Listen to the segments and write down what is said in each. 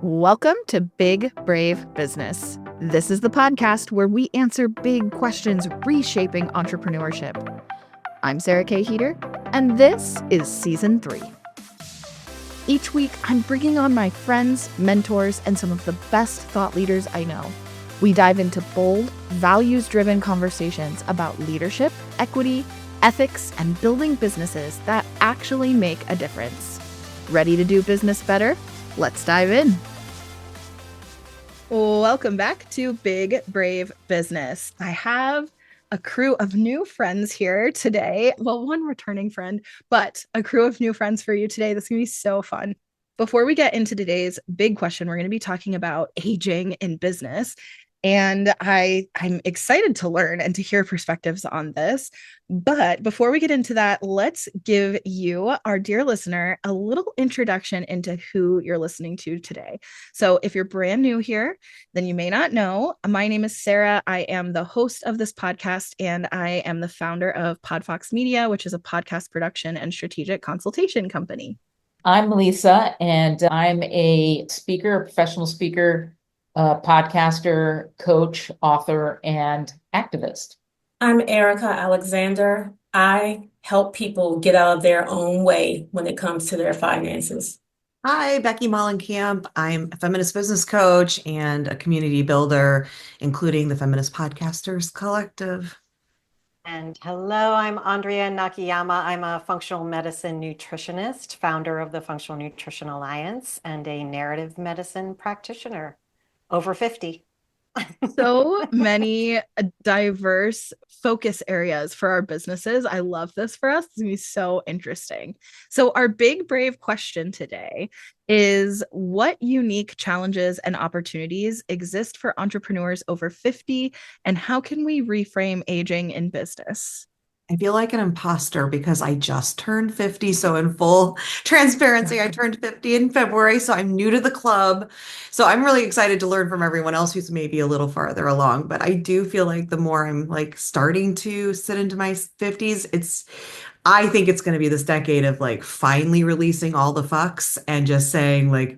Welcome to Big Brave Business. This is the podcast where we answer big questions reshaping entrepreneurship. I'm Sarah K. Heeter, and this is Season 3. Each week, I'm bringing on my friends, mentors, and some of the best thought leaders I know. We dive into bold, values-driven conversations about leadership, equity, ethics, and building businesses that actually make a difference. Ready to do business better? Let's dive in. Welcome back to Big Brave Business. I have a crew of new friends here today. Well, one returning friend, but a crew of new friends for you today. This is going to be so fun. Before we get into today's big question, we're going to be talking about aging in business. And I'm excited to learn and to hear perspectives on this. But before we get into that, let's give you, our dear listener, a little introduction into who you're listening to today. So if you're brand new here, then you may not know. My name is Sarah. I am the host of this podcast, and I am the founder of Podfox Media, which is a podcast production and strategic consultation company. I'm Lisa, and I'm a speaker, a professional speaker, podcaster, coach, author, and activist. I'm Erika Alexander. I help people get out of their own way when it comes to their finances. Hi, Becky Mollenkamp. I'm a feminist business coach and a community builder, including the Feminist Podcasters Collective. And hello, I'm Andrea Nakayama. I'm a functional medicine nutritionist, founder of the Functional Nutrition Alliance, and a narrative medicine practitioner. Over 50. So many diverse focus areas for our businesses. I love this for us. It's going to be so interesting. So our big brave question today is, what unique challenges and opportunities exist for entrepreneurs over 50, and how can we reframe aging in business? I feel like an imposter because I just turned 50. So in full transparency, I turned 50 in February. So I'm new to the club. So I'm really excited to learn from everyone else who's maybe a little farther along. But I do feel like the more I'm like starting to sit into my 50s, I think it's going to be this decade of like finally releasing all the fucks and just saying like,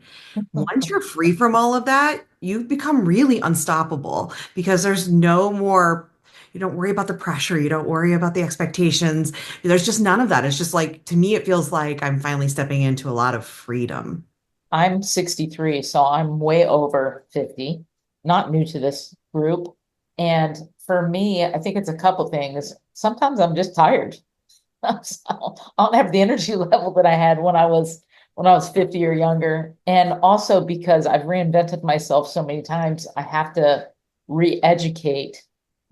once you're free from all of that, you become really unstoppable because there's no more. You don't worry about the pressure. You don't worry about the expectations. There's just none of that. It's just like, to me, it feels like I'm finally stepping into a lot of freedom. I'm 63, so I'm way over 50, not new to this group. And for me, I think it's a couple things. Sometimes I'm just tired. I don't have the energy level that I had when I was 50 or younger. And also because I've reinvented myself so many times, I have to re-educate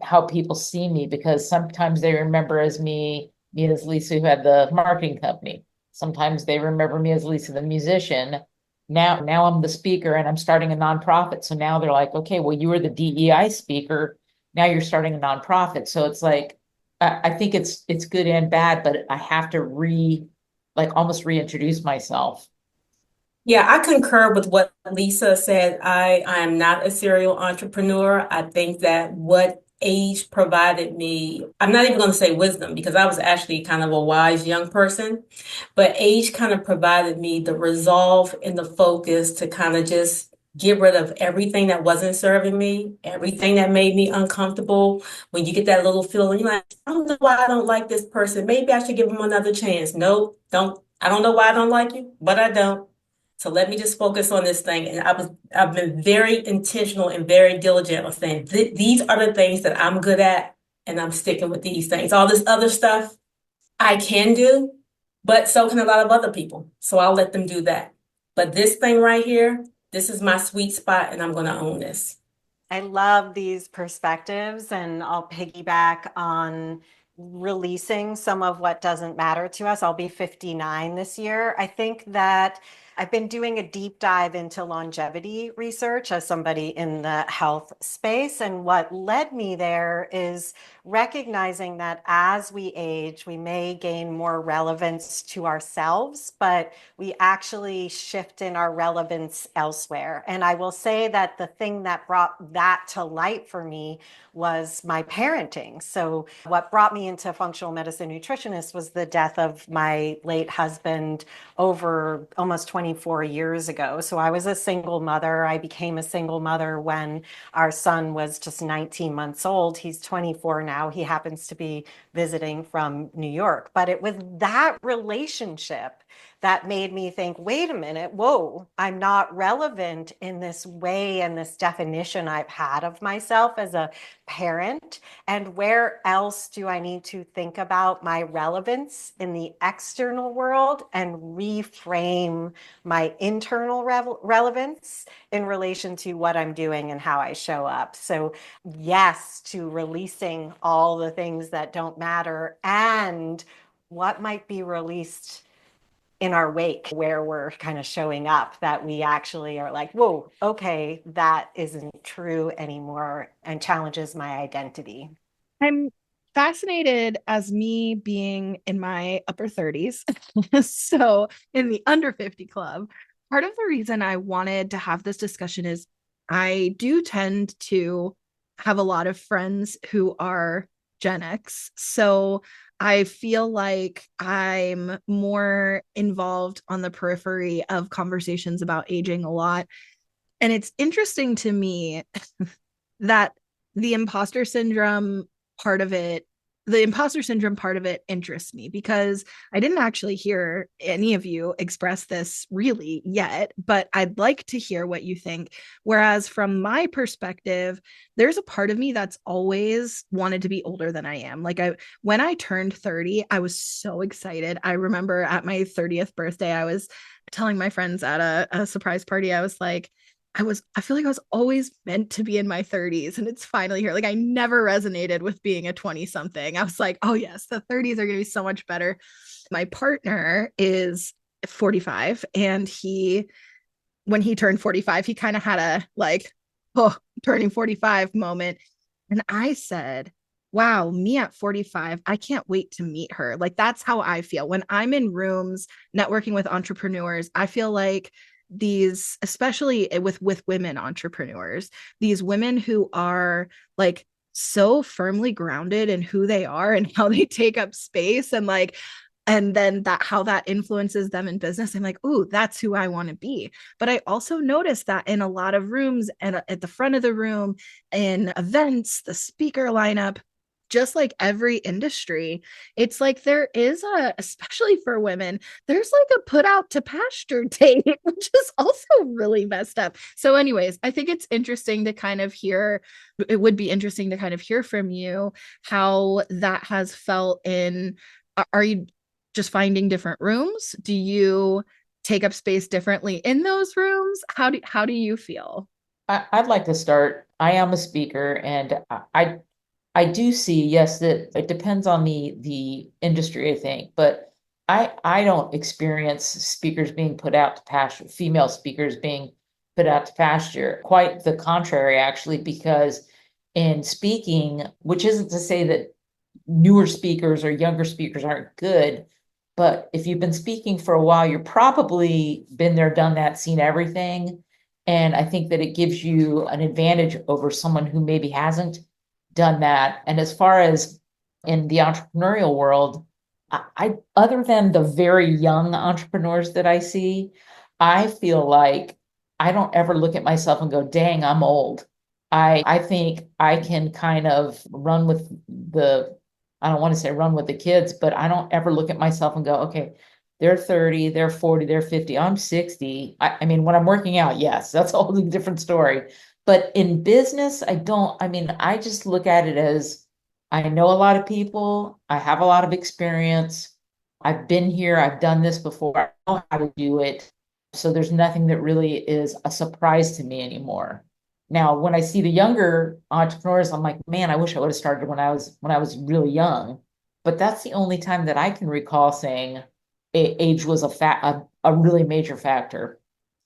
how people see me, because sometimes they remember me as Lisa who had the marketing company. Sometimes they remember me as Lisa the musician. Now I'm the speaker and I'm starting a nonprofit. So now they're like, okay, well, you were the DEI speaker. Now you're starting a nonprofit. So it's like, I think it's good and bad, but I have to almost reintroduce myself. Yeah, I concur with what Lisa said. I am not a serial entrepreneur. I think that what age provided me, I'm not even going to say wisdom because I was actually kind of a wise young person, but age kind of provided me the resolve and the focus to kind of just get rid of everything that wasn't serving me, everything that made me uncomfortable. When you get that little feeling like, I don't know why I don't like this person. Maybe I should give them another chance. No, don't. I don't know why I don't like you, but I don't. So let me just focus on this thing. And I've been very intentional and very diligent on saying, these are the things that I'm good at, and I'm sticking with these things. All this other stuff I can do, but so can a lot of other people. So I'll let them do that. But this thing right here, this is my sweet spot, and I'm going to own this. I love these perspectives, and I'll piggyback on releasing some of what doesn't matter to us. I'll be 59 this year. I think that I've been doing a deep dive into longevity research as somebody in the health space. And what led me there is recognizing that as we age, we may gain more relevance to ourselves, but we actually shift in our relevance elsewhere. And I will say that the thing that brought that to light for me was my parenting. So what brought me into functional medicine nutritionist was the death of my late husband over almost 24 years ago. So I was a single mother. I became a single mother when our son was just 19 months old. He's 24 now. He happens to be visiting from New York. But it was that relationship that made me think, wait a minute, whoa, I'm not relevant in this way and this definition I've had of myself as a parent. And where else do I need to think about my relevance in the external world and reframe my internal relevance in relation to what I'm doing and how I show up? So yes, to releasing all the things that don't matter and what might be released in our wake, where we're kind of showing up, that we actually are like, whoa, okay, that isn't true anymore, and challenges my identity. I'm fascinated as me being in my upper 30s. So in the under 50 club, part of the reason I wanted to have this discussion is I do tend to have a lot of friends who are Gen X. So I feel like I'm more involved on the periphery of conversations about aging a lot. And it's interesting to me that the imposter syndrome part of it, the imposter syndrome part of it interests me because I didn't actually hear any of you express this really yet, but I'd like to hear what you think. Whereas from my perspective, there's a part of me that's always wanted to be older than I am. Like when I turned 30, I was so excited. I remember at my 30th birthday, I was telling my friends at a surprise party, I was like, I feel like I was always meant to be in my 30s and it's finally here. Like I never resonated with being a 20 something. I was like, oh yes, the 30s are going to be so much better. My partner is 45 and when he turned 45, he kind of had a like, oh, turning 45 moment. And I said, wow, me at 45, I can't wait to meet her. Like that's how I feel when I'm in rooms networking with entrepreneurs. I feel like these, especially with women entrepreneurs, these women who are like so firmly grounded in who they are and how they take up space and then that how that influences them in business. I'm like, ooh, that's who I want to be. But I also noticed that in a lot of rooms and at the front of the room, in events, the speaker lineup, just like every industry, it's like there is especially for women, there's like a put out to pasture date, which is also really messed up. So, anyways, I think it's interesting to kind of hear, it would be interesting to kind of hear from you how that has felt are you just finding different rooms? Do you take up space differently in those rooms? How do you feel? I'd like to start. I am a speaker, and I do see, yes, that it depends on the industry, I think, but I don't experience speakers being put out to pasture, female speakers being put out to pasture. Quite the contrary, actually, because in speaking, which isn't to say that newer speakers or younger speakers aren't good, but if you've been speaking for a while, you're probably been there, done that, seen everything. And I think that it gives you an advantage over someone who maybe hasn't done that. And as far as in the entrepreneurial world, I other than the very young entrepreneurs that I see, I feel like I don't ever look at myself and go, dang, I'm old. I think I can kind of run with I don't want to say run with the kids, but I don't ever look at myself and go, okay, they're 30, they're 40, they're 50, I'm 60. I mean, when I'm working out, yes, that's a whole different story. But in business, I just look at it as I know a lot of people, I have a lot of experience. I've been here, I've done this before, I know how to do it. So there's nothing that really is a surprise to me anymore. Now, when I see the younger entrepreneurs, I'm like, man, I wish I would have started when I was really young. But that's the only time that I can recall saying age was a really major factor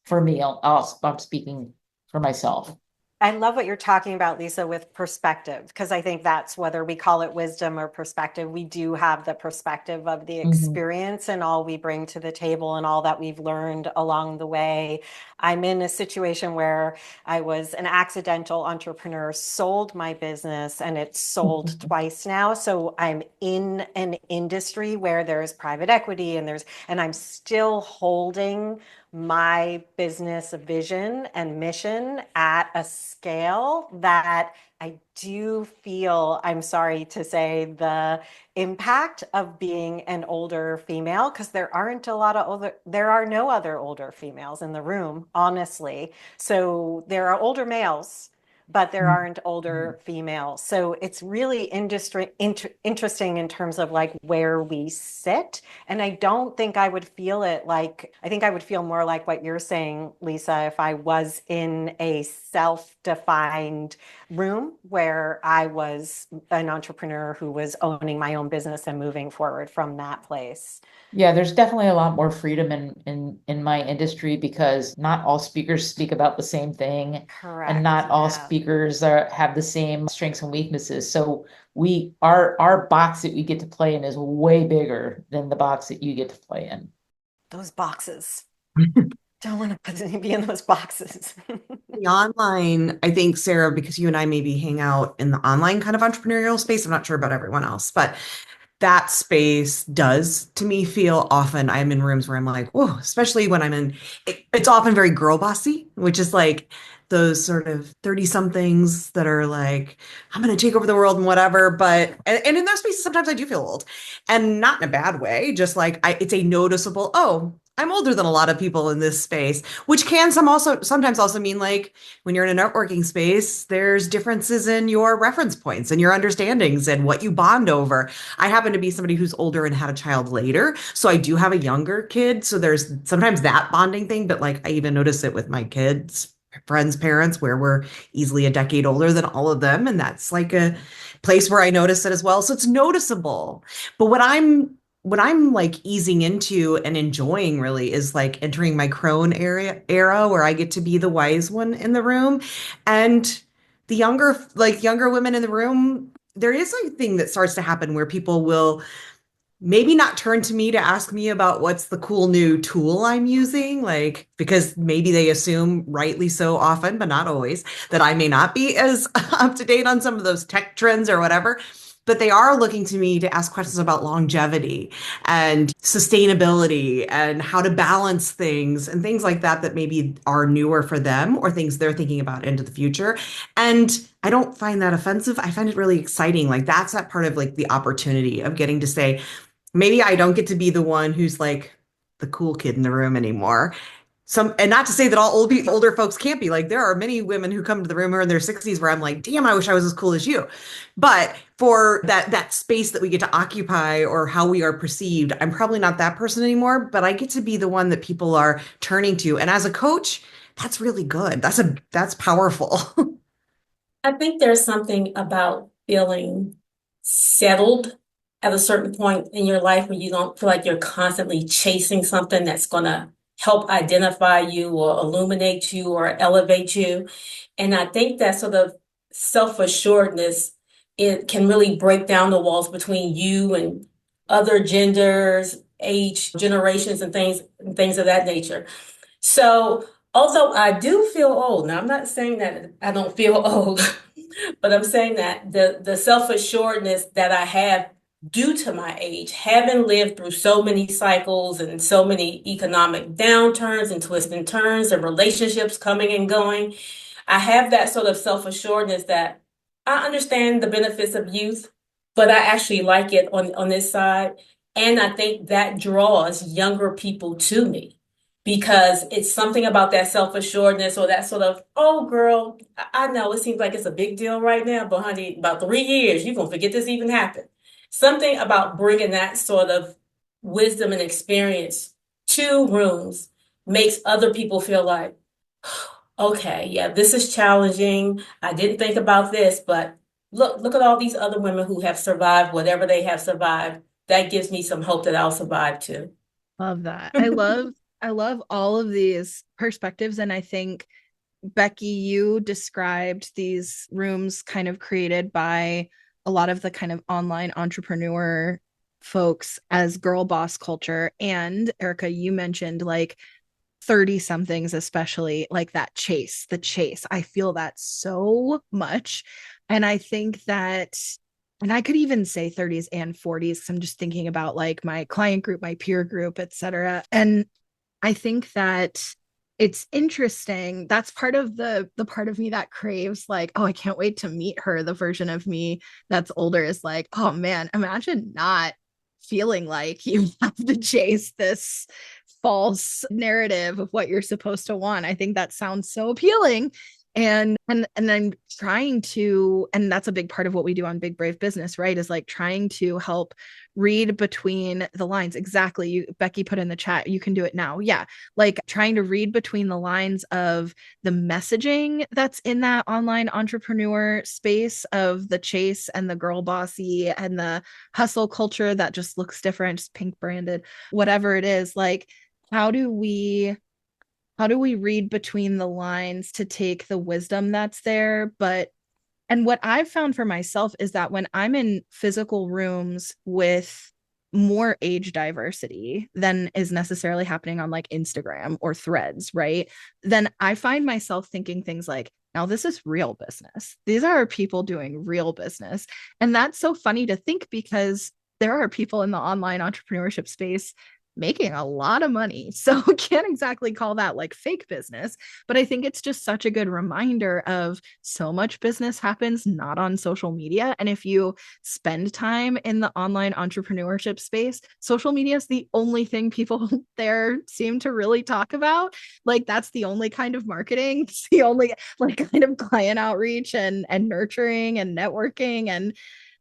for me. I'm speaking for myself. I love what you're talking about, Lisa, with perspective, because I think that's whether we call it wisdom or perspective, we do have the perspective of the experience and all we bring to the table and all that we've learned along the way. I'm in a situation where I was an accidental entrepreneur, sold my business, and it's sold twice now. So I'm in an industry where there's private equity and I'm still holding my business vision and mission at a scale that I do feel, I'm sorry to say, the impact of being an older female, because there are no other older females in the room, honestly. So there are older males, but there aren't older females. So it's really interesting in terms of like where we sit. And I don't think I would feel it like, I think I would feel more like what you're saying, Lisa, if I was in a self-defined room where I was an entrepreneur who was owning my own business and moving forward from that place. Yeah, there's definitely a lot more freedom in my industry because not all speakers speak about the same thing. Correct. And not all Yeah. speakers have the same strengths and weaknesses. So our box that we get to play in is way bigger than the box that you get to play in. Those boxes. Don't want to be in those boxes. The online, I think, Sarah, because you and I maybe hang out in the online kind of entrepreneurial space. I'm not sure about everyone else, but that space does to me feel often I'm in rooms where I'm like, whoa, especially when it's often very girl bossy, which is like those sort of 30 somethings that are like, I'm going to take over the world and whatever. But, and in those spaces, sometimes I do feel old, and not in a bad way, just like it's a noticeable, oh, I'm older than a lot of people in this space, which can sometimes also mean like when you're in a networking space, there's differences in your reference points and your understandings and what you bond over. I happen to be somebody who's older and had a child later, so I do have a younger kid. So there's sometimes that bonding thing, but like I even notice it with my kids, friends' parents, where we're easily a decade older than all of them. And that's like a place where I notice it as well. So it's noticeable. But what I'm like easing into and enjoying really is like entering my crone era where I get to be the wise one in the room. And the younger women in the room, there is a thing that starts to happen where people will maybe not turn to me to ask me about what's the cool new tool I'm using, like, because maybe they assume, rightly so often, but not always, that I may not be as up to date on some of those tech trends or whatever. But they are looking to me to ask questions about longevity and sustainability and how to balance things and things like that that maybe are newer for them or things they're thinking about into the future. And I don't find that offensive. I find it really exciting. Like that's that part of like the opportunity of getting to say, maybe I don't get to be the one who's like the cool kid in the room anymore. And not to say that all older folks can't be. Like there are many women who come to the room who are in their 60s where I'm like, damn, I wish I was as cool as you. But for that space that we get to occupy or how we are perceived, I'm probably not that person anymore, but I get to be the one that people are turning to. And as a coach, that's really good. That's powerful. I think there's something about feeling settled at a certain point in your life where you don't feel like you're constantly chasing something that's going to help identify you or illuminate you or elevate you. And I think that sort of self-assuredness, it can really break down the walls between you and other genders, age, generations, and things of that nature. So although I do feel old, now I'm not saying that I don't feel old, but I'm saying that the self-assuredness that I have due to my age, having lived through so many cycles and so many economic downturns and twists and turns and relationships coming and going, I have that sort of self-assuredness that I understand the benefits of youth, but I actually like it on this side. And I think that draws younger people to me because it's something about that self-assuredness or that sort of, oh, girl, I know it seems like it's a big deal right now, but honey, about 3 years, you're going to forget this even happened. Something about bringing that sort of wisdom and experience to rooms makes other people feel like, okay, yeah, this is challenging. I didn't think about this, but look at all these other women who have survived whatever they have survived. That gives me some hope that I'll survive too. Love that. I love all of these perspectives. And I think Becky, you described these rooms kind of created by a lot of the kind of online entrepreneur folks as girl boss culture. And Erika, you mentioned like 30 somethings, especially like that chase, the chase. I feel that so much. And I think that, and I could even say 30s and 40s, because I'm just thinking about like my client group, my peer group, et cetera. And I think that it's interesting. That's part of the part of me that craves like, oh, I can't wait to meet her. The version of me that's older is like, oh man, imagine not feeling like you have to chase this false narrative of what you're supposed to want. I think that sounds so appealing. And I'm trying to, and that's a big part of what we do on Big Brave Business, right? Is like trying to help read between the lines. Exactly. You, Becky put in the chat, you can do it now. Yeah. Like trying to read between the lines of the messaging that's in that online entrepreneur space of the chase and the girl bossy and the hustle culture that just looks different, just pink branded, whatever it is. Like, how do we read between the lines to take the wisdom that's there? But and what I've found for myself is that when I'm in physical rooms with more age diversity than is necessarily happening on like Instagram or threads, right? Then I find myself thinking things like, now this is real business. These are people doing real business. And that's so funny to think because there are people in the online entrepreneurship space making a lot of money. So can't exactly call that like fake business, but I think it's just such a good reminder of so much business happens not on social media. And if you spend time in the online entrepreneurship space, social media is the only thing people there seem to really talk about. Like that's the only kind of marketing, it's the only like kind of client outreach and nurturing and networking, and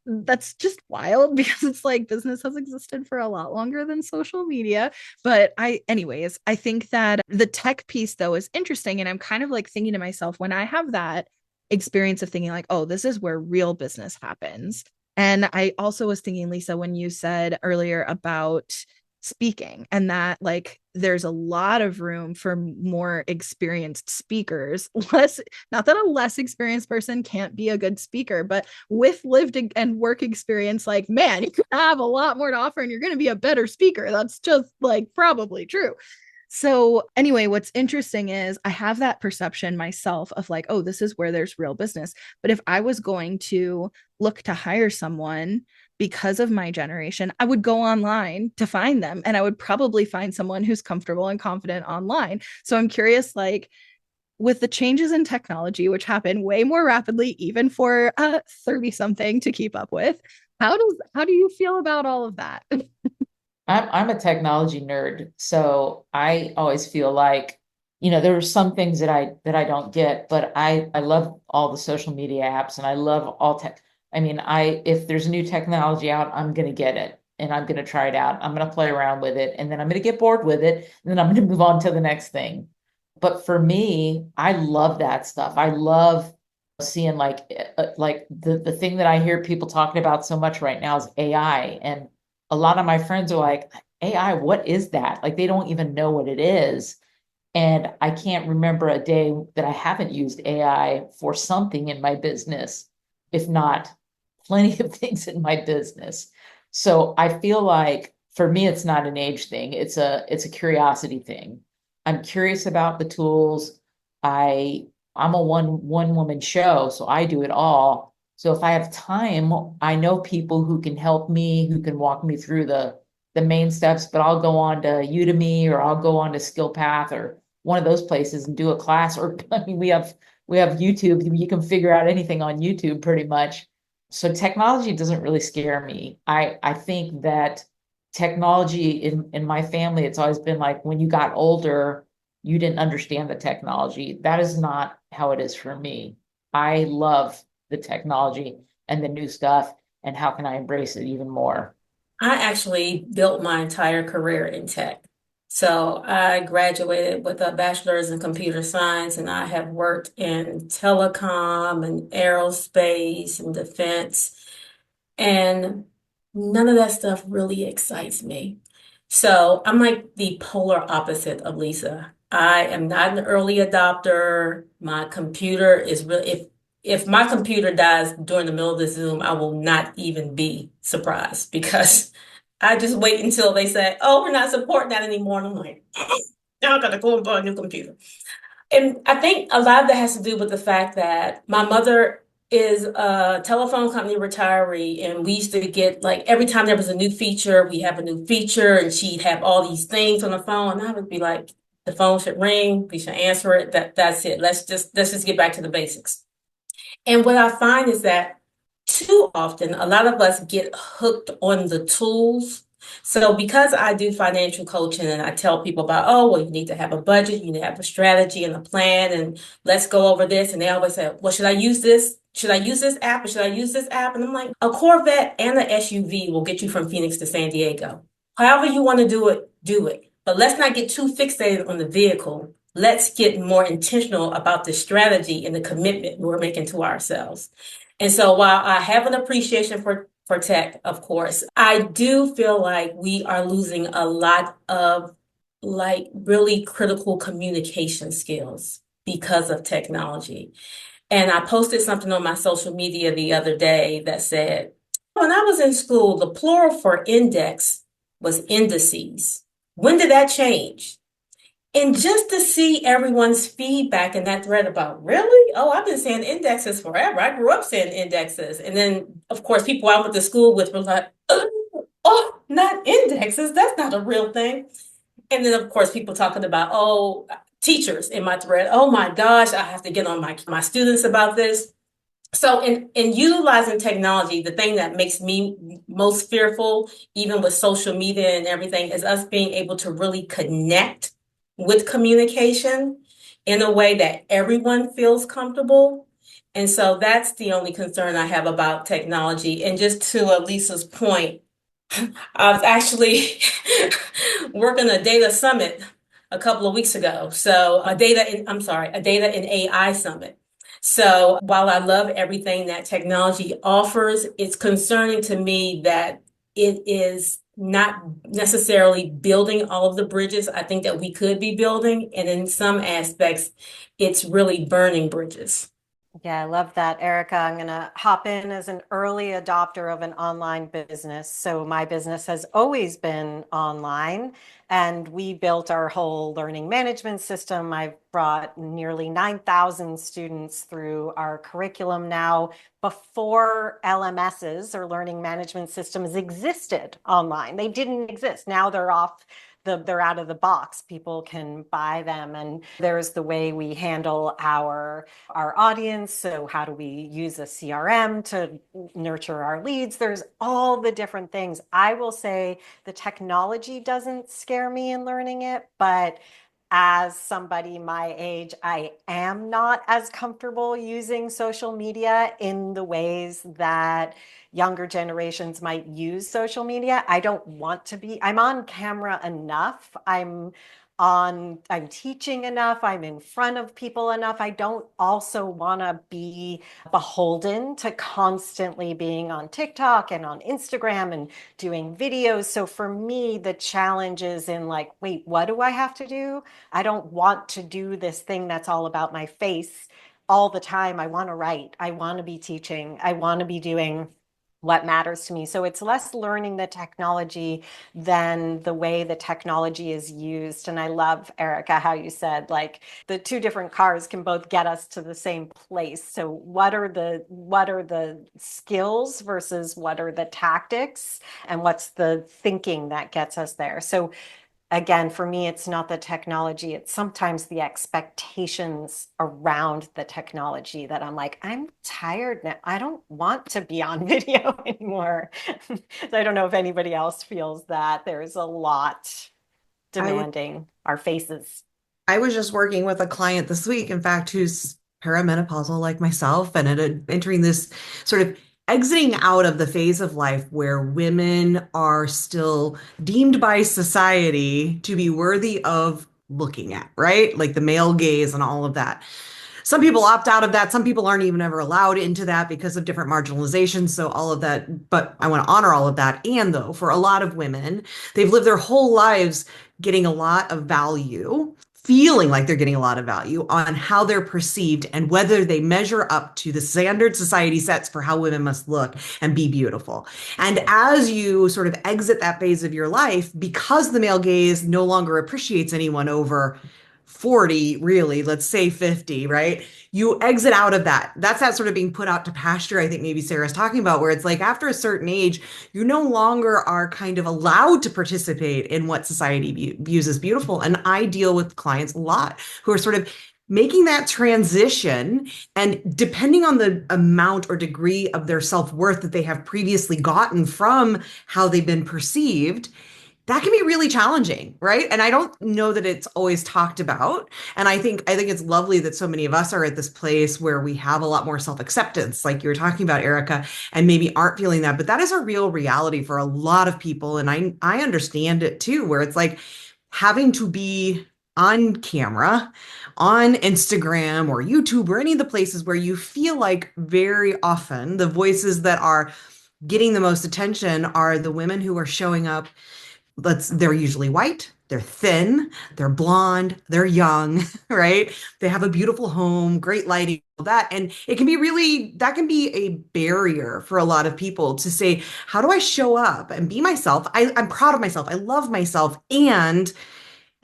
that's just wild because it's like business has existed for a lot longer than social media. But anyways, I think that the tech piece though is interesting. And I'm kind of like thinking to myself, when I have that experience of thinking like, oh, this is where real business happens. And I also was thinking, Lisa, when you said earlier about speaking and that like there's a lot of room for more experienced speakers, less, not that a less experienced person can't be a good speaker, but with lived and work experience, like man, you could have a lot more to offer and you're going to be a better speaker. That's just like probably true. So anyway, what's interesting is I have that perception myself of like, oh, this is where there's real business. But if I was going to look to hire someone because of my generation, I would go online to find them, and I would probably find someone who's comfortable and confident online. So I'm curious, like with the changes in technology, which happen way more rapidly, even for 30 something to keep up with, how do you feel about all of that? I'm a technology nerd, so I always feel like, there are some things that I don't get, but I love all the social media apps and I love all tech. I mean, if there's a new technology out, I'm gonna get it and I'm gonna try it out. I'm gonna play around with it and then I'm gonna get bored with it and then I'm gonna move on to the next thing. But for me, I love that stuff. I love seeing like the thing that I hear people talking about so much right now is AI. And a lot of my friends are like, AI, what is that? Like they don't even know what it is. And I can't remember a day that I haven't used AI for something in my business, if not plenty of things in my business. So I feel like for me, it's not an age thing. It's a curiosity thing. I'm curious about the tools. I'm a one woman show, so I do it all. So if I have time, I know people who can help me, who can walk me through the main steps, but I'll go on to Udemy or I'll go on to SkillPath or one of those places and do a class. Or I mean, we have YouTube. You can figure out anything on YouTube pretty much. So technology doesn't really scare me. I think that technology in my family, it's always been like when you got older, you didn't understand the technology. That is not how it is for me. I love the technology and the new stuff, and how can I embrace it even more? I actually built my entire career in tech. So I graduated with a bachelor's in computer science, and I have worked in telecom and aerospace and defense, and none of that stuff really excites me. So I'm like the polar opposite of Lisa. I am not an early adopter. My computer is really, if my computer dies during the middle of the Zoom, I will not even be surprised because I just wait until they say, "Oh, we're not supporting that anymore." And I'm like, now I gotta go and buy a new computer. And I think a lot of that has to do with the fact that my mother is a telephone company retiree, and we used to get like every time there was a new feature, we have a new feature, and she'd have all these things on the phone, and I would be like, the phone should ring, we should answer it. That's it. Let's just get back to the basics. And what I find is that too often, a lot of us get hooked on the tools. So because I do financial coaching and I tell people about, oh, well, you need to have a budget, you need to have a strategy and a plan, and let's go over this. And they always say, well, should I use this? Should I use this app or should I use this app? And I'm like, a Corvette and an SUV will get you from Phoenix to San Diego. However you want to do it, do it. But let's not get too fixated on the vehicle. Let's get more intentional about the strategy and the commitment we're making to ourselves. And so while I have an appreciation for tech, of course, I do feel like we are losing a lot of like really critical communication skills because of technology. And I posted something on my social media the other day that said, when I was in school, the plural for index was indices. When did that change? And just to see everyone's feedback in that thread about, really? Oh, I've been saying indexes forever. I grew up saying indexes. And then, of course, people I went to school with were like, oh, not indexes. That's not a real thing. And then, of course, people talking about, oh, teachers in my thread. Oh my gosh, I have to get on my students about this. So in utilizing technology, the thing that makes me most fearful, even with social media and everything, is us being able to really connect with communication in a way that everyone feels comfortable. And so that's the only concern I have about technology. And just to Lisa's point, I was actually working a data summit a couple of weeks ago. So a data and AI summit. So while I love everything that technology offers, it's concerning to me that it is not necessarily building all of the bridges I think that we could be building. And in some aspects, it's really burning bridges. Yeah, I love that, Erica. I'm going to hop in as an early adopter of an online business. So my business has always been online, and we built our whole learning management system. I've brought nearly 9,000 students through our curriculum now before LMSs or learning management systems existed online. They didn't exist. Now they're out of the box. People can buy them. And there's the way we handle our audience. So how do we use a CRM to nurture our leads? There's all the different things. I will say the technology doesn't scare me in learning it, but as somebody my age, I am not as comfortable using social media in the ways that younger generations might use social media. I don't want to be, I'm on camera enough. I'm teaching enough. I'm in front of people enough. I don't also want to be beholden to constantly being on TikTok and on Instagram and doing videos. So for me, the challenge is in like, wait, what do I have to do? I don't want to do this thing that's all about my face all the time. I want to write. I want to be teaching. I want to be doing what matters to me. So it's less learning the technology than the way the technology is used. And I love, Erica, how you said like the two different cars can both get us to the same place. So what are the skills versus what are the tactics, and what's the thinking that gets us there? So again, for me, it's not the technology. It's sometimes the expectations around the technology that I'm like, I'm tired now. I don't want to be on video anymore. So I don't know if anybody else feels that there's a lot demanding our faces. I was just working with a client this week, in fact, who's perimenopausal like myself, and entering this sort of exiting out of the phase of life where women are still deemed by society to be worthy of looking at, right? Like the male gaze and all of that. Some people opt out of that. Some people aren't even ever allowed into that because of different marginalizations. So all of that, but I want to honor all of that. And though, for a lot of women, they've lived their whole lives getting a lot of value, feeling like they're getting a lot of value on how they're perceived and whether they measure up to the standard society sets for how women must look and be beautiful. And as you sort of exit that phase of your life, because the male gaze no longer appreciates anyone over 40, really, let's say 50, right? You exit out of that. That's that sort of being put out to pasture, I think maybe Sarah's talking about, where it's like after a certain age, you no longer are kind of allowed to participate in what society views as beautiful. And I deal with clients a lot who are sort of making that transition. And depending on the amount or degree of their self-worth that they have previously gotten from how they've been perceived, that can be really challenging, right? And I don't know that it's always talked about. And I think it's lovely that so many of us are at this place where we have a lot more self-acceptance, like you were talking about, Erika, and maybe aren't feeling that. But that is a real reality for a lot of people. And I understand it too, where it's like having to be on camera, on Instagram or YouTube or any of the places where you feel like very often the voices that are getting the most attention are the women who are showing up. They're usually white, they're thin, they're blonde, they're young, right? They have a beautiful home, great lighting, all that. And it can be really, that can be a barrier for a lot of people to say, how do I show up and be myself? I'm proud of myself. I love myself. And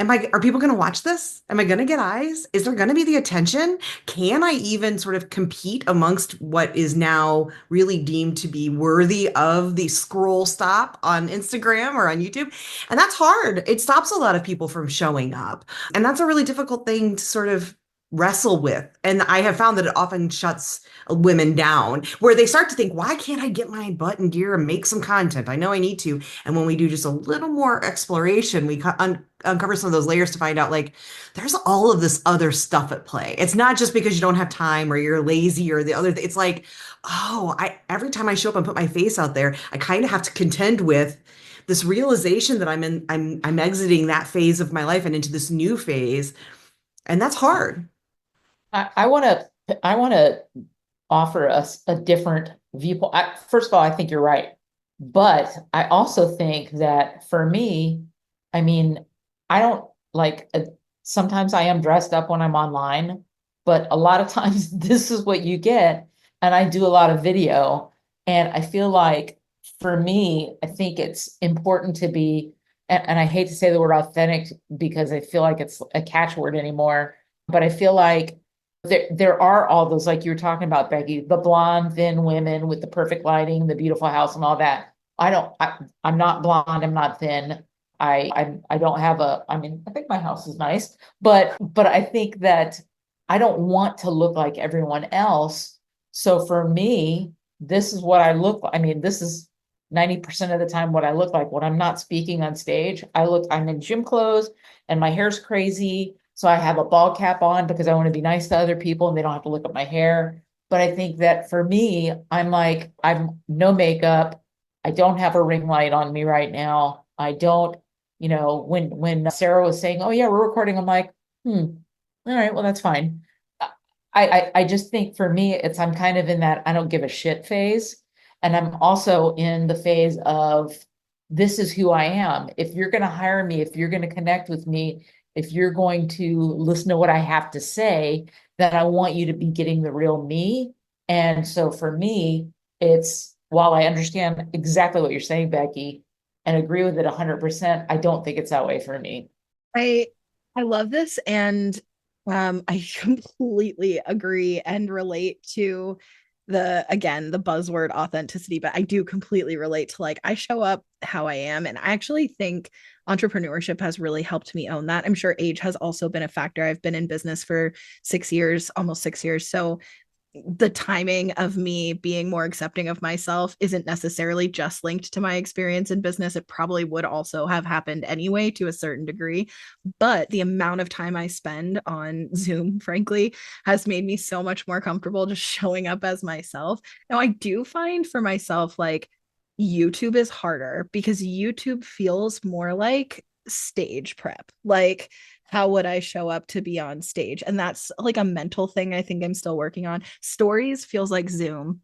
are people going to watch this? Am I going to get eyes? Is there going to be the attention? Can I even sort of compete amongst what is now really deemed to be worthy of the scroll stop on Instagram or on YouTube? And that's hard. It stops a lot of people from showing up. And that's a really difficult thing to sort of wrestle with. And I have found that it often shuts women down where they start to think, why can't I get my butt in gear and make some content? I know I need to. And when we do just a little more exploration, we uncover some of those layers to find out like there's all of this other stuff at play. It's not just because you don't have time or you're lazy or the other it's like, oh, every time I show up and put my face out there, I kind of have to contend with this realization that I'm exiting that phase of my life and into this new phase. And that's hard. I want to offer us a different viewpoint. First of all, I think you're right, but I also think that for me, I mean, I don't like. Sometimes I am dressed up when I'm online, but a lot of times this is what you get, and I do a lot of video, and I feel like for me, I think it's important to be, and I hate to say the word authentic because I feel like it's a catchword anymore, but I feel like there are all those, like you were talking about, Becky, the blonde, thin women with the perfect lighting, the beautiful house and all that. I'm not blonde. I'm not thin. I don't have I mean, I think my house is nice, but I think that I don't want to look like everyone else. So for me, this is what I look like. I mean, this is 90% of the time what I look like when I'm not speaking on stage. I'm in gym clothes and my hair's crazy. So I have a ball cap on because I want to be nice to other people and they don't have to look at my hair. But I think that for me, I'm no makeup. I don't have a ring light on me right now. I don't, when Sarah was saying, oh yeah, we're recording, I'm like, all right, well, that's fine. I just think for me, I'm kind of in that I don't give a shit phase. And I'm also in the phase of this is who I am. If you're going to hire me, if you're going to connect with me, if you're going to listen to what I have to say, then I want you to be getting the real me. And so for me, while I understand exactly what you're saying, Becky, and agree with it 100%, I don't think it's that way for me. I love this, and I completely agree and relate to the buzzword authenticity, but I do completely relate to like I show up how I am. And I actually think entrepreneurship has really helped me own that. I'm sure age has also been a factor. I've been in business for 6 years, almost 6 years. So the timing of me being more accepting of myself isn't necessarily just linked to my experience in business. It probably would also have happened anyway to a certain degree. But the amount of time I spend on Zoom, frankly, has made me so much more comfortable just showing up as myself. Now, I do find for myself, like, YouTube is harder because YouTube feels more like stage prep. Like, how would I show up to be on stage? And that's like a mental thing I think I'm still working on. Stories feels like Zoom.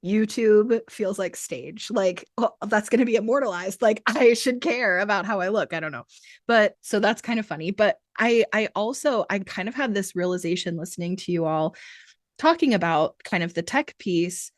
YouTube feels like stage. Like, oh, that's going to be immortalized. Like, I should care about how I look. I don't know. But so that's kind of funny. But I kind of had this realization listening to you all talking about kind of the tech piece.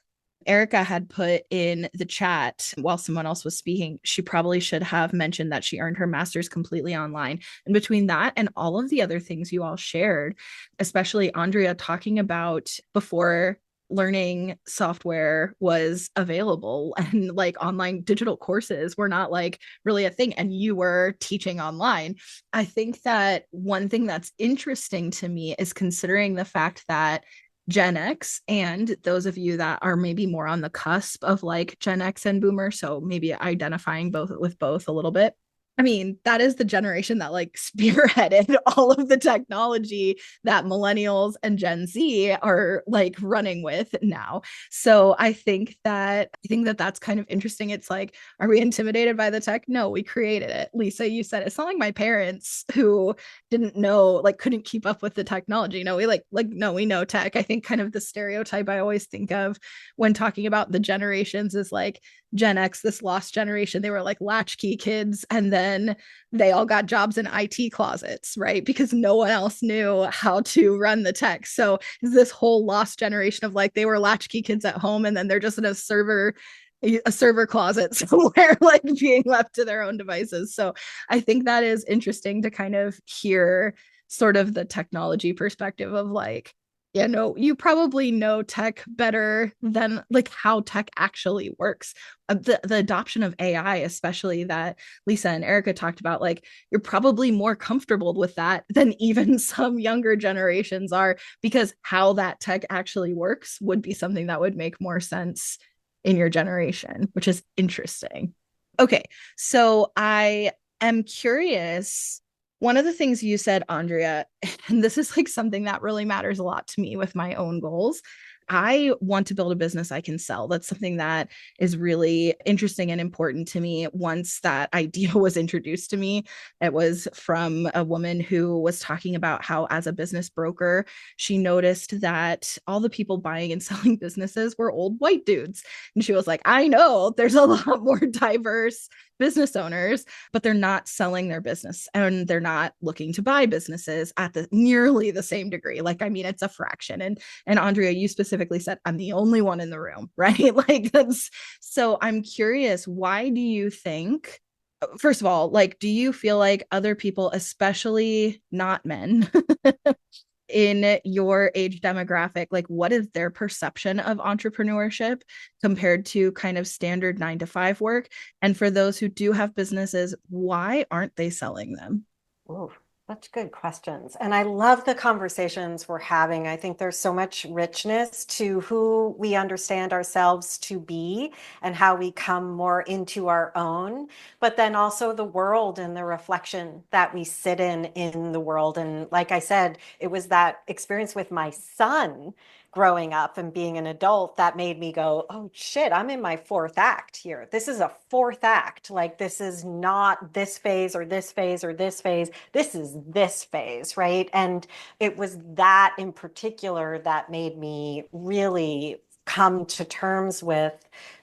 Erika had put in the chat while someone else was speaking, she probably should have mentioned that she earned her master's completely online. And between that and all of the other things you all shared, especially Andrea talking about before learning software was available and like online digital courses were not like really a thing and you were teaching online. I think that one thing that's interesting to me is considering the fact that Gen X and those of you that are maybe more on the cusp of like Gen X and Boomer, so maybe identifying both with both a little bit. I mean, that is the generation that like spearheaded all of the technology that millennials and Gen Z are like running with now. So I think that that's kind of interesting. It's like, are we intimidated by the tech? No, we created it. Lisa, you said it's not like my parents who didn't know, like couldn't keep up with the technology. No, we no, we know tech. I think kind of the stereotype I always think of when talking about the generations is like Gen X, this lost generation, they were like latchkey kids. And then they all got jobs in IT closets, right? Because no one else knew how to run the tech. So this whole lost generation of like, they were latchkey kids at home and then they're just in a server closet somewhere, like being left to their own devices. So I think that is interesting to kind of hear sort of the technology perspective of like, yeah, no, you probably know tech better than like how tech actually works. The adoption of AI, especially that Lisa and Erika talked about, like you're probably more comfortable with that than even some younger generations are, because how that tech actually works would be something that would make more sense in your generation, which is interesting. Okay, so I am curious. One of the things you said, Andrea, and this is like something that really matters a lot to me with my own goals. I want to build a business I can sell. That's something that is really interesting and important to me. Once that idea was introduced to me, it was from a woman who was talking about how, as a business broker, she noticed that all the people buying and selling businesses were old white dudes. And she was like, I know there's a lot more diverse business owners, but they're not selling their business and they're not looking to buy businesses at the nearly the same degree. Like, I mean, it's a fraction. And Andrea, you specifically said, I'm the only one in the room, right? Like that's, so I'm curious, why do you think, first of all, like, do you feel like other people, especially not men, in your age demographic, like what is their perception of entrepreneurship compared to kind of standard 9 to 5 work? And for those who do have businesses, why aren't they selling them? Ooh, such good questions. And I love the conversations we're having. I think there's so much richness to who we understand ourselves to be and how we come more into our own, but then also the world and the reflection that we sit in the world. And like I said, it was that experience with my son growing up and being an adult that made me go, oh shit, I'm in my fourth act here. This is a fourth act. Like, this is not this phase or this phase or this phase. This is this phase, right? And it was that in particular that made me really come to terms with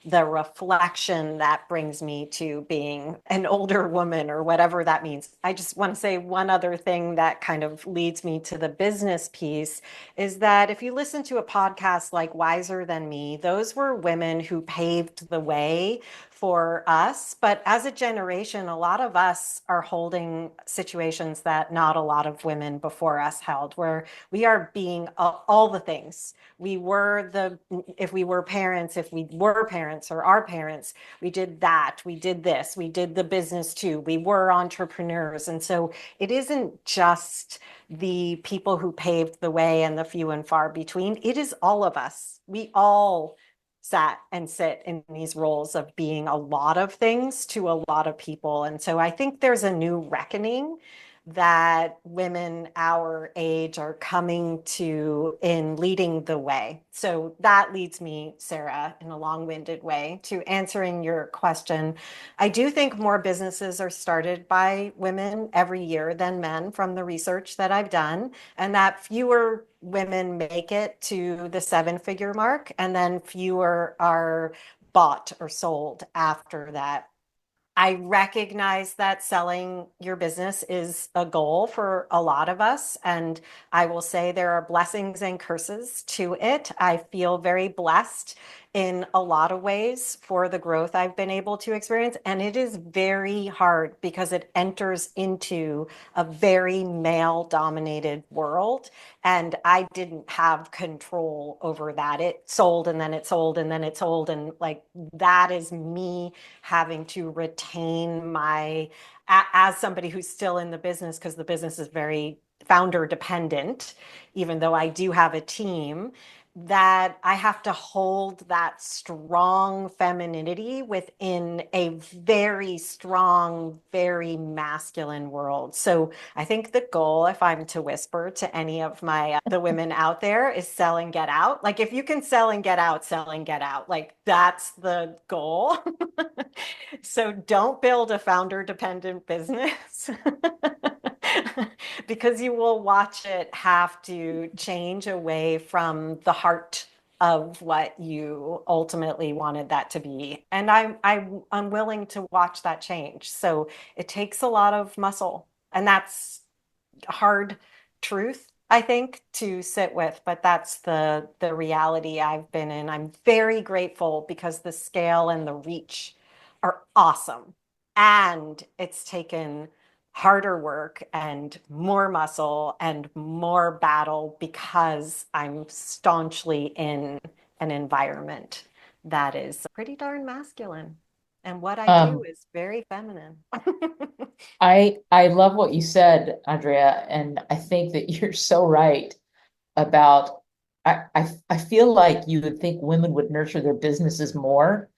the reflection that brings me to being an older woman or whatever that means. I just want to say one other thing that kind of leads me to the business piece is that if you listen to a podcast like Wiser Than Me, those were women who paved the way for us. But as a generation, a lot of us are holding situations that not a lot of women before us held, where we are being all the things. We were if we were parents, if we were parents or our parents, we did that, we did this, we did the business too, we were entrepreneurs. And so it isn't just the people who paved the way and the few and far between. It is all of us. We all sat and sit in these roles of being a lot of things to a lot of people. And so I think there's a new reckoning that women our age are coming to in leading the way. So that leads me, Sarah, in a long-winded way, to answering your question. I do think more businesses are started by women every year than men from the research that I've done, and that fewer women make it to the seven-figure mark, and then fewer are bought or sold after that. I recognize that selling your business is a goal for a lot of us. And I will say there are blessings and curses to it. I feel very blessed in a lot of ways for the growth I've been able to experience. And it is very hard because it enters into a very male dominated world. And I didn't have control over that. It sold and then it sold and then it sold. And like that is me having to retain my, as somebody who's still in the business, because the business is very founder dependent, even though I do have a team, that I have to hold that strong femininity within a very strong, very masculine world. So I think the goal, if I'm to whisper to any of my the women out there, is sell and get out. Like if you can sell and get out, sell and get out. Like that's the goal. So don't build a founder dependent business. Because you will watch it have to change away from the heart of what you ultimately wanted that to be. And I'm unwilling to watch that change. So it takes a lot of muscle. And that's hard truth, I think, to sit with, but that's the reality I've been in. I'm very grateful because the scale and the reach are awesome. And it's taken harder work and more muscle and more battle because I'm staunchly in an environment that is pretty darn masculine. And what I do is very feminine. I love what you said, Andrea, and I think that you're so right about I feel like you would think women would nurture their businesses more,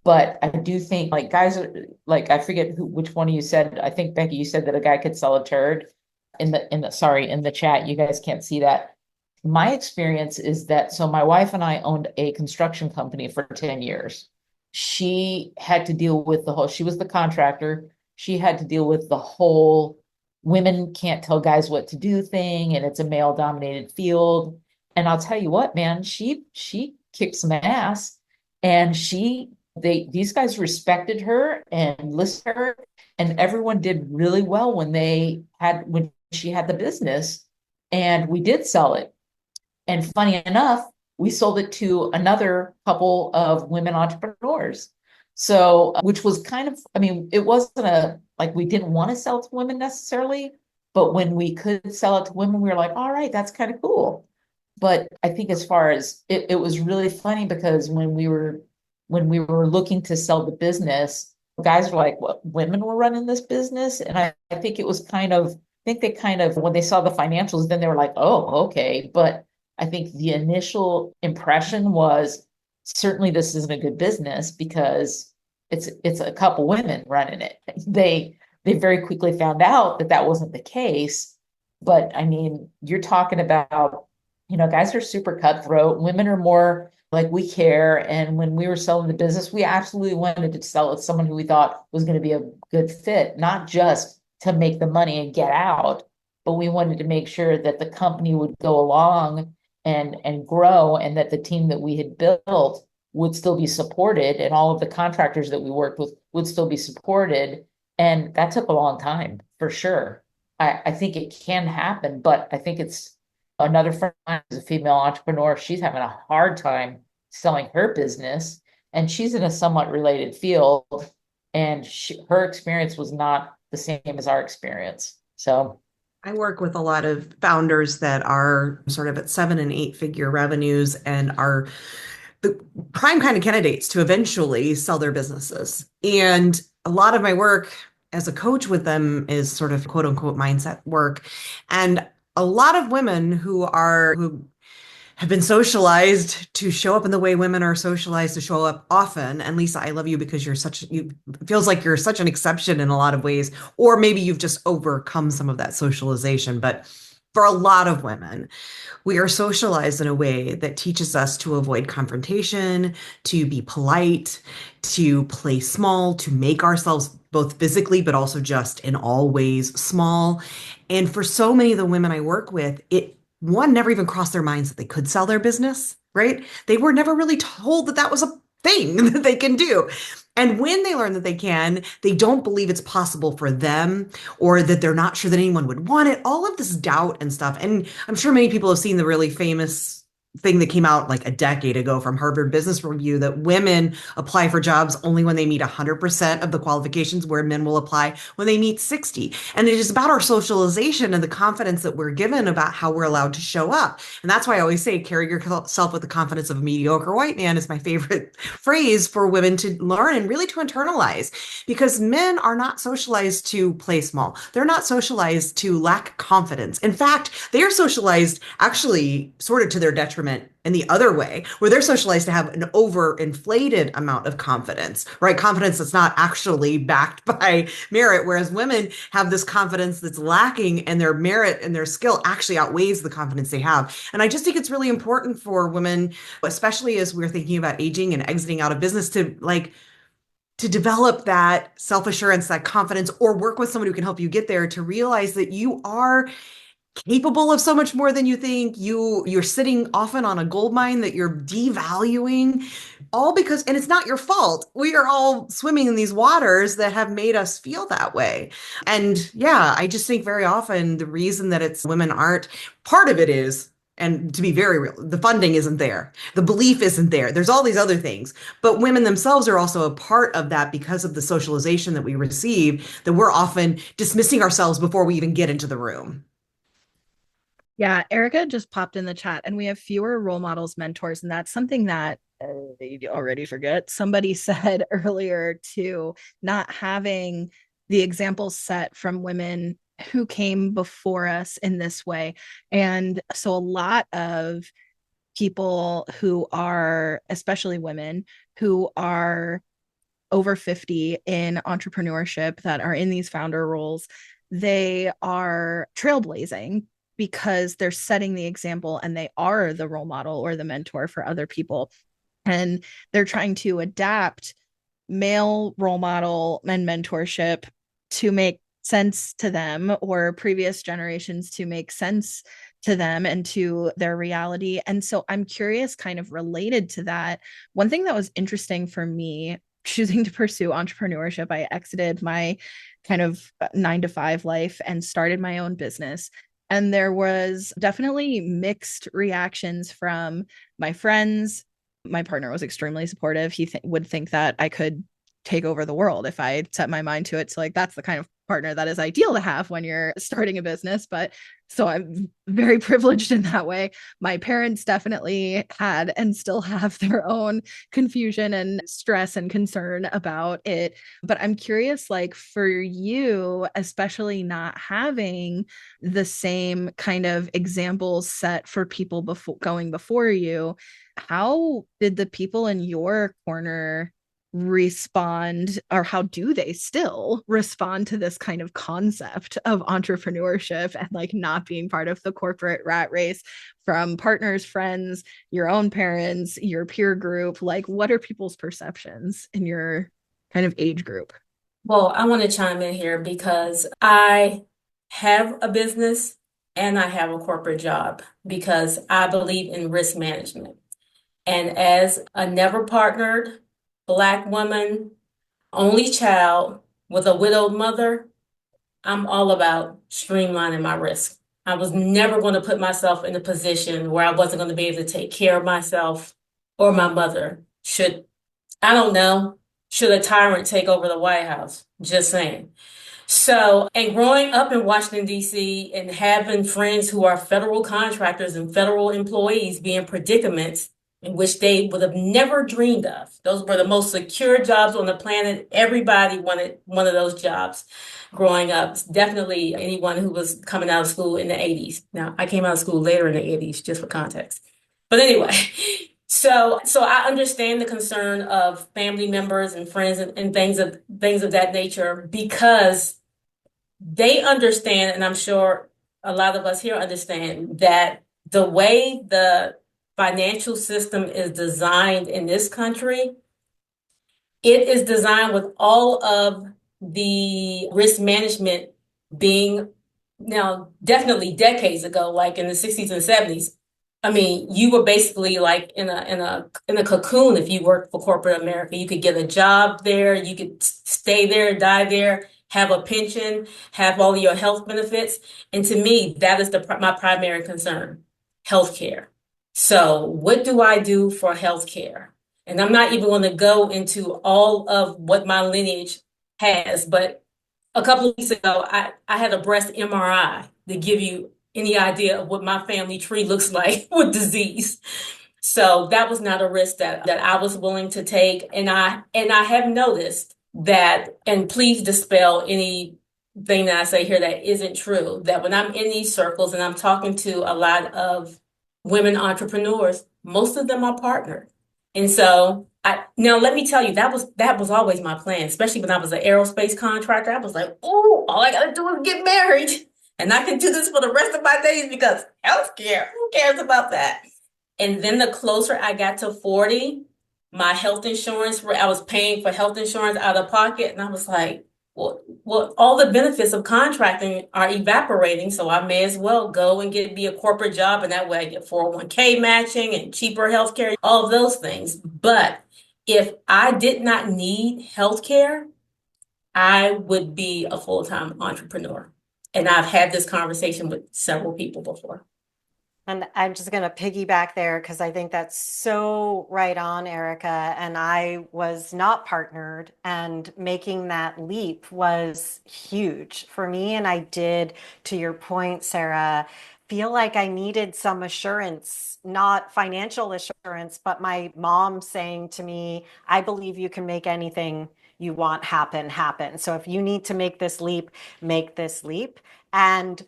but I do think like guys are like I forget which one of you said, I think Becky, you said that a guy could sell a turd in the chat. You guys can't see that. My experience is that so my wife and I owned a construction company for 10 years. She had to deal with she was the contractor. She had to deal with the whole women can't tell guys what to do thing, and it's a male dominated field. And I'll tell you what, man, she kicked some ass, and these guys respected her and listened to her, and everyone did really well when she had the business, and we did sell it. And funny enough, we sold it to another couple of women entrepreneurs. So, which was kind of, I mean, it wasn't like we didn't want to sell to women necessarily, but when we could sell it to women, we were like, all right, that's kind of cool. But I think as far as it was really funny because when we were looking to sell the business, guys were like, what, women were running this business? And I think it was they kind of, when they saw the financials, then they were like, oh, okay. But I think the initial impression was certainly this isn't a good business because it's a couple women running it. They very quickly found out that wasn't the case. But I mean, you're talking about, guys are super cutthroat. Women are more like we care. And when we were selling the business, we absolutely wanted to sell it to someone who we thought was going to be a good fit, not just to make the money and get out, but we wanted to make sure that the company would go along and grow, and that the team that we had built would still be supported, and all of the contractors that we worked with would still be supported. And that took a long time, for sure. I think it can happen, but I think it's another friend of mine is a female entrepreneur. She's having a hard time selling her business, and she's in a somewhat related field, and her experience was not the same as our experience. So I work with a lot of founders that are sort of at 7- and 8-figure revenues and are the prime kind of candidates to eventually sell their businesses. And a lot of my work as a coach with them is sort of quote unquote mindset work. And a lot of women who have been socialized to show up in the way women are socialized to show up often. And Lisa, I love you because you it feels like you're such an exception in a lot of ways, or maybe you've just overcome some of that socialization. But for a lot of women, we are socialized in a way that teaches us to avoid confrontation, to be polite, to play small, to make ourselves both physically, but also just in all ways small. And for so many of the women I work with, it one never even crossed their minds that they could sell their business, right? They were never really told that that was a thing that they can do. And when they learn that they can, they don't believe it's possible for them, or that they're not sure that anyone would want it. All of this doubt and stuff. And I'm sure many people have seen the really famous thing that came out like a decade ago from Harvard Business Review, that women apply for jobs only when they meet 100% of the qualifications, where men will apply when they meet 60. And it is about our socialization and the confidence that we're given about how we're allowed to show up. And that's why I always say, carry yourself with the confidence of a mediocre white man is my favorite phrase for women to learn and really to internalize, because men are not socialized to play small. They're not socialized to lack confidence. In fact, they are socialized actually sort of to their detriment in the other way, where they're socialized to have an overinflated amount of confidence, right? Confidence that's not actually backed by merit, whereas women have this confidence that's lacking, and their merit and their skill actually outweighs the confidence they have. And I just think it's really important for women, especially as we're thinking about aging and exiting out of business, to develop that self-assurance, that confidence, or work with someone who can help you get there, to realize that you are capable of so much more than you think. You're sitting often on a gold mine that you're devaluing, all because, and it's not your fault. We are all swimming in these waters that have made us feel that way. And yeah, I just think very often the reason that it's women aren't, part of it is, and to be very real, the funding isn't there. The belief isn't there. There's all these other things. But women themselves are also a part of that, because of the socialization that we receive, that we're often dismissing ourselves before we even get into the room. Yeah, Erika just popped in the chat, and we have fewer role models, mentors, and that's something that you already forget. Somebody said earlier to not having the examples set from women who came before us in this way. And so a lot of people who are, especially women, who are over 50 in entrepreneurship, that are in these founder roles, they are trailblazing because they're setting the example, and they are the role model or the mentor for other people. And they're trying to adapt male role model and mentorship to make sense to them, or previous generations to make sense to them and to their reality. And so I'm curious, kind of related to that, one thing that was interesting for me choosing to pursue entrepreneurship, I exited my kind of 9 to 5 life and started my own business. And there was definitely mixed reactions from my friends. My partner was extremely supportive. He would think that I could take over the world if I set my mind to it. So, like, that's the kind of partner that is ideal to have when you're starting a business. But so I'm very privileged in that way. My parents definitely had and still have their own confusion and stress and concern about it. But I'm curious, like, for you, especially not having the same kind of examples set for people going before you, how did the people in your corner respond, or how do they still respond to this kind of concept of entrepreneurship and like not being part of the corporate rat race from partners, friends, your own parents, your peer group? Like, what are people's perceptions in your kind of age group? Well, I want to chime in here because I have a business and I have a corporate job because I believe in risk management. And as a never partnered Black woman, only child with a widowed mother, I'm all about streamlining my risk. I was never going to put myself in a position where I wasn't going to be able to take care of myself or my mother. I don't know, should a tyrant take over the White House? Just saying. So, and growing up in Washington, D.C., and having friends who are federal contractors and federal employees be in predicaments in which they would have never dreamed of. Those were the most secure jobs on the planet. Everybody wanted one of those jobs growing up. Definitely anyone who was coming out of school in the 80s. Now, I came out of school later in the 80s, just for context. But anyway, so I understand the concern of family members and friends and things of that nature because they understand, and I'm sure a lot of us here understand that the way the financial system is designed in this country, it is designed with all of the risk management being now definitely decades ago, like in the 60s and 70s. I mean, you were basically like in a cocoon if you worked for corporate America. You could get a job there, you could stay there, die there, have a pension, have all of your health benefits. And to me, that is my primary concern, healthcare. So what do I do for healthcare? And I'm not even going to go into all of what my lineage has, but a couple of weeks ago, I had a breast MRI to give you any idea of what my family tree looks like with disease. So that was not a risk that I was willing to take. And I have noticed that, and please dispel anything that I say here that isn't true, that when I'm in these circles and I'm talking to a lot of women entrepreneurs, most of them are partnered. And so now let me tell you, that was always my plan, especially when I was an aerospace contractor. I was like, oh, all I gotta do is get married. And I can do this for the rest of my days because healthcare, who cares about that? And then the closer I got to 40, my health insurance, I was paying for health insurance out of pocket. And I was like, well, all the benefits of contracting are evaporating, so I may as well go and be a corporate job, and that way I get 401k matching and cheaper healthcare, all of those things. But if I did not need healthcare, I would be a full-time entrepreneur. And I've had this conversation with several people before. And I'm just going to piggyback there because I think that's so right on, Erika. And I was not partnered, and making that leap was huge for me. And I did, to your point, Sarah, feel like I needed some assurance, not financial assurance, but my mom saying to me, I believe you can make anything you want happen. So if you need to make this leap, make this leap. And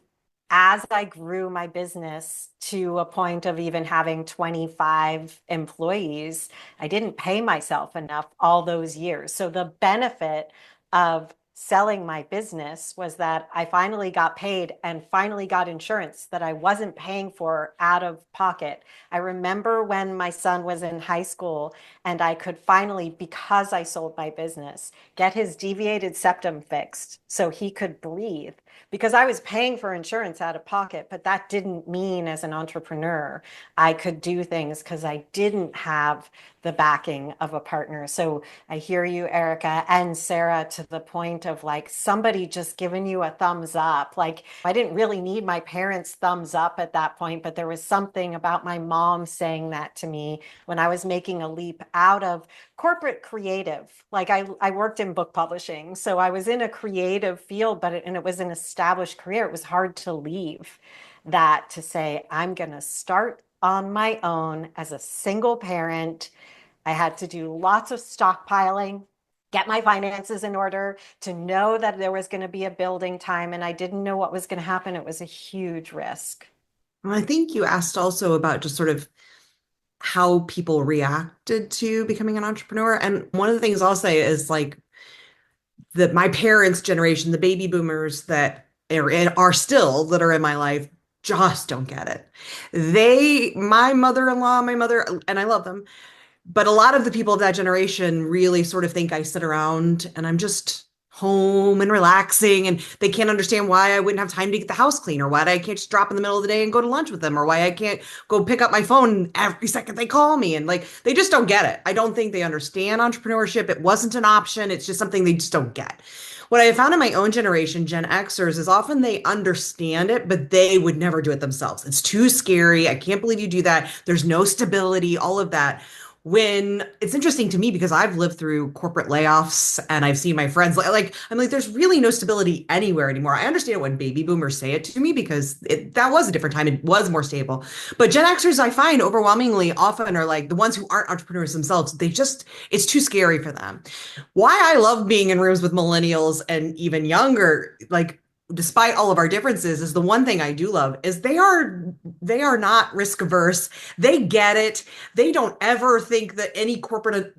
as I grew my business to a point of even having 25 employees, I didn't pay myself enough all those years. So the benefit of selling my business was that I finally got paid and finally got insurance that I wasn't paying for out of pocket. I remember when my son was in high school and I could finally, because I sold my business, get his deviated septum fixed so he could breathe, because I was paying for insurance out of pocket, but that didn't mean as an entrepreneur I could do things because I didn't have the backing of a partner. So I hear you, Erika and Sarah, to the point of like somebody just giving you a thumbs up. Like I didn't really need my parents' thumbs up at that point, but there was something about my mom saying that to me when I was making a leap out of corporate creative. Like I worked in book publishing, so I was in a creative field, and it was an established career. It was hard to leave that to say, I'm going to start on my own as a single parent. I had to do lots of stockpiling, get my finances in order, to know that there was going to be a building time, and I didn't know what was going to happen. It was a huge risk. Well, I think you asked also about just sort of how people reacted to becoming an entrepreneur. And one of the things I'll say is like that my parents' generation, the baby boomers that are still that are in my life, just don't get it. My mother-in-law, my mother, and I love them, but a lot of the people of that generation really sort of think I sit around and I'm just home and relaxing, and they can't understand why I wouldn't have time to get the house clean, or why I can't just drop in the middle of the day and go to lunch with them, or why I can't go pick up my phone every second they call me. And like, they just don't get it. I don't think they understand entrepreneurship. It wasn't an option. It's just something they just don't get. What I found in my own generation, Gen Xers, is often they understand it, but they would never do it themselves. It's too scary. I can't believe you do that. There's no stability, all of that. When it's interesting to me because I've lived through corporate layoffs and I've seen my friends I'm like, there's really no stability anywhere anymore. I understand when baby boomers say it to me because that was a different time. It was more stable. But Gen Xers, I find overwhelmingly often are like the ones who aren't entrepreneurs themselves. It's too scary for them. Why I love being in rooms with millennials and even younger, like despite all of our differences, is the one thing I do love is they are not risk averse. They get it. They don't ever think that any corporate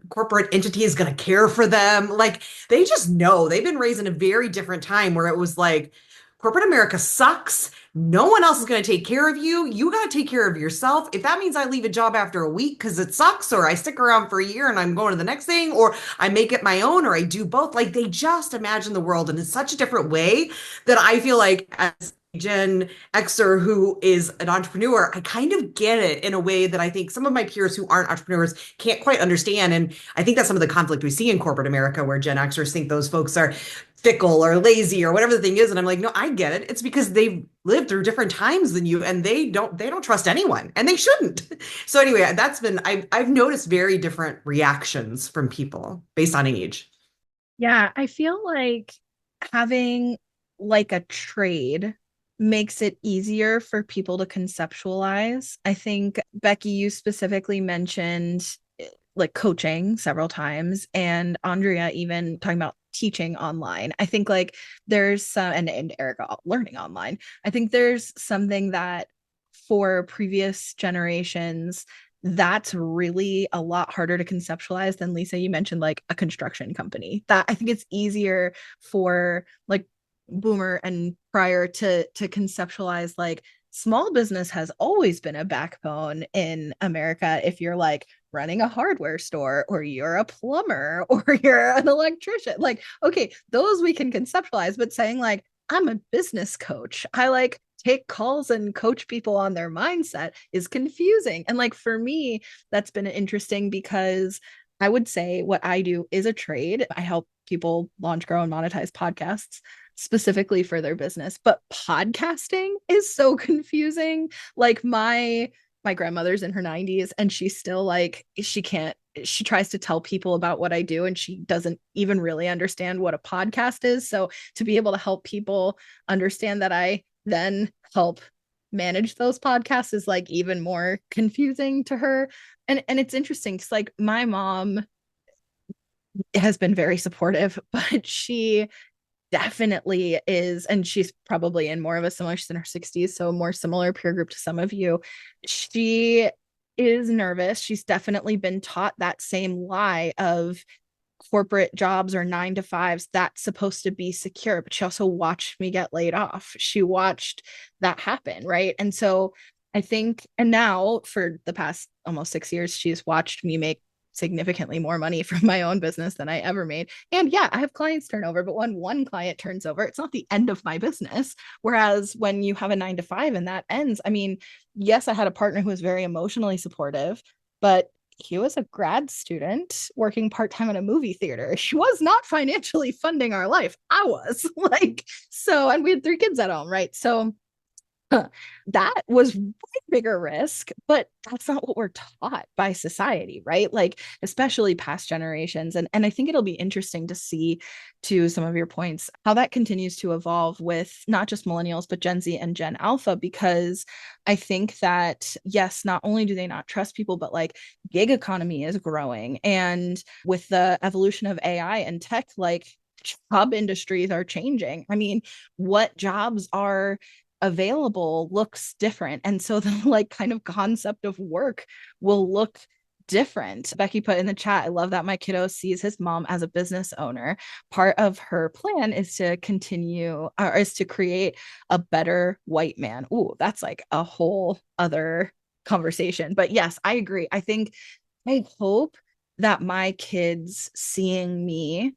entity is going to care for them. Like they just know. They've been raised in a very different time where it was like corporate America sucks. No one else is going to take care of you. You got to take care of yourself. If that means I leave a job after a week because it sucks, or I stick around for a year and I'm going to the next thing, or I make it my own, or I do both, like they just imagine the world in such a different way that I feel like as Gen Xer who is an entrepreneur, I kind of get it in a way that I think some of my peers who aren't entrepreneurs can't quite understand. And I think that's some of the conflict we see in corporate America, where Gen Xers think those folks are fickle or lazy or whatever the thing is. And I'm like, no, I get it. It's because they've lived through different times than you, and they don't trust anyone, and they shouldn't. So anyway, I've noticed very different reactions from people based on age. Yeah, I feel like having like a trade makes it easier for people to conceptualize. I think, Becky, you specifically mentioned like coaching several times, and Andrea even talking about teaching online. I think like there's some, and Erika learning online. I think there's something that for previous generations, that's really a lot harder to conceptualize than, Lisa, you mentioned like a construction company. That I think it's easier for like boomer and prior to conceptualize like small business has always been a backbone in America. If you're like running a hardware store, or you're a plumber, or you're an electrician, like, okay, those we can conceptualize, but saying like, I'm a business coach, I like take calls and coach people on their mindset is confusing. And like for me, that's been interesting because I would say what I do is a trade. I help people launch, grow, and monetize podcasts specifically for their business. But podcasting is so confusing. Like my grandmother's in her 90s, and she's still like, she tries to tell people about what I do, and she doesn't even really understand what a podcast is. So to be able to help people understand that I then help manage those podcasts is like even more confusing to her. And it's interesting because like my mom has been very supportive, but she definitely is, and she's probably in more of a similar, she's in her 60s, so more similar peer group to some of you. She is nervous. She's definitely been taught that same lie of corporate jobs or 9 to 5s that's supposed to be secure, but she also watched me get laid off. She watched that happen, right? And so I think, and now for the past almost 6 years, she's watched me make significantly more money from my own business than I ever made. And yeah, I have clients turnover, but when one client turns over, it's not the end of my business. Whereas when you have a 9 to 5 and that ends, I mean, yes, I had a partner who was very emotionally supportive, but he was a grad student working part-time at a movie theater. She was not financially funding our life. I was like, so, and we had 3 kids at home, right? So that was way bigger risk, but that's not what we're taught by society, right? Like, especially past generations. And I think it'll be interesting to see, to some of your points, how that continues to evolve with not just millennials, but Gen Z and Gen Alpha, because I think that, yes, not only do they not trust people, but like gig economy is growing. And with the evolution of AI and tech, like job industries are changing. I mean, what jobs are available looks different, and so the like kind of concept of work will look different. Becky put in the chat, I love that my kiddo sees his mom as a business owner. Part of her plan is to continue, or is to create a better white man. Ooh, that's like a whole other conversation. But yes, I agree. I hope that my kids seeing me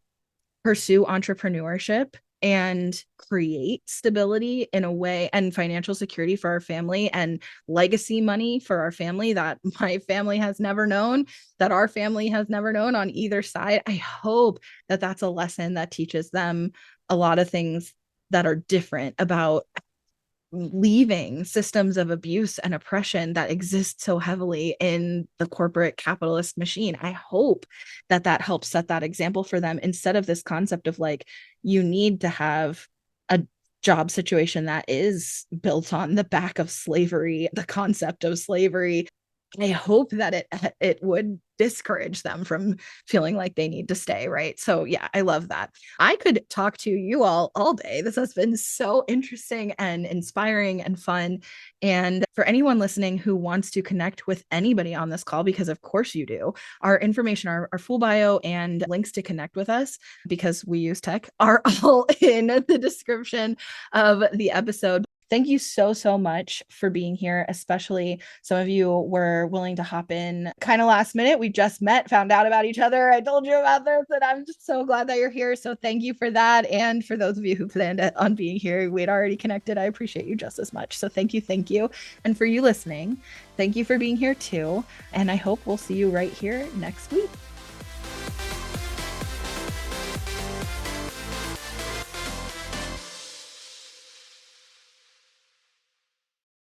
pursue entrepreneurship and create stability in a way, and financial security for our family, and legacy money for our family that my family has never known, that our family has never known on either side. I hope that that's a lesson that teaches them a lot of things that are different about leaving systems of abuse and oppression that exist so heavily in the corporate capitalist machine. I hope that that helps set that example for them, instead of this concept of like, you need to have a job situation that is built on the back of slavery, the concept of slavery. I hope that it would discourage them from feeling like they need to stay, right? So yeah, I love that. I could talk to you all day. This has been so interesting and inspiring and fun. And for anyone listening who wants to connect with anybody on this call, because of course you do, our information, our full bio and links to connect with us, because we use tech, are all in the description of the episode. Thank you so much for being here, especially some of you were willing to hop in kind of last minute. We just met, found out about each other. I told you about this, and I'm just so glad that you're here. So thank you for that. And for those of you who planned on being here, we'd already connected. I appreciate you just as much. So thank you. And for you listening, thank you for being here too. And I hope we'll see you right here next week.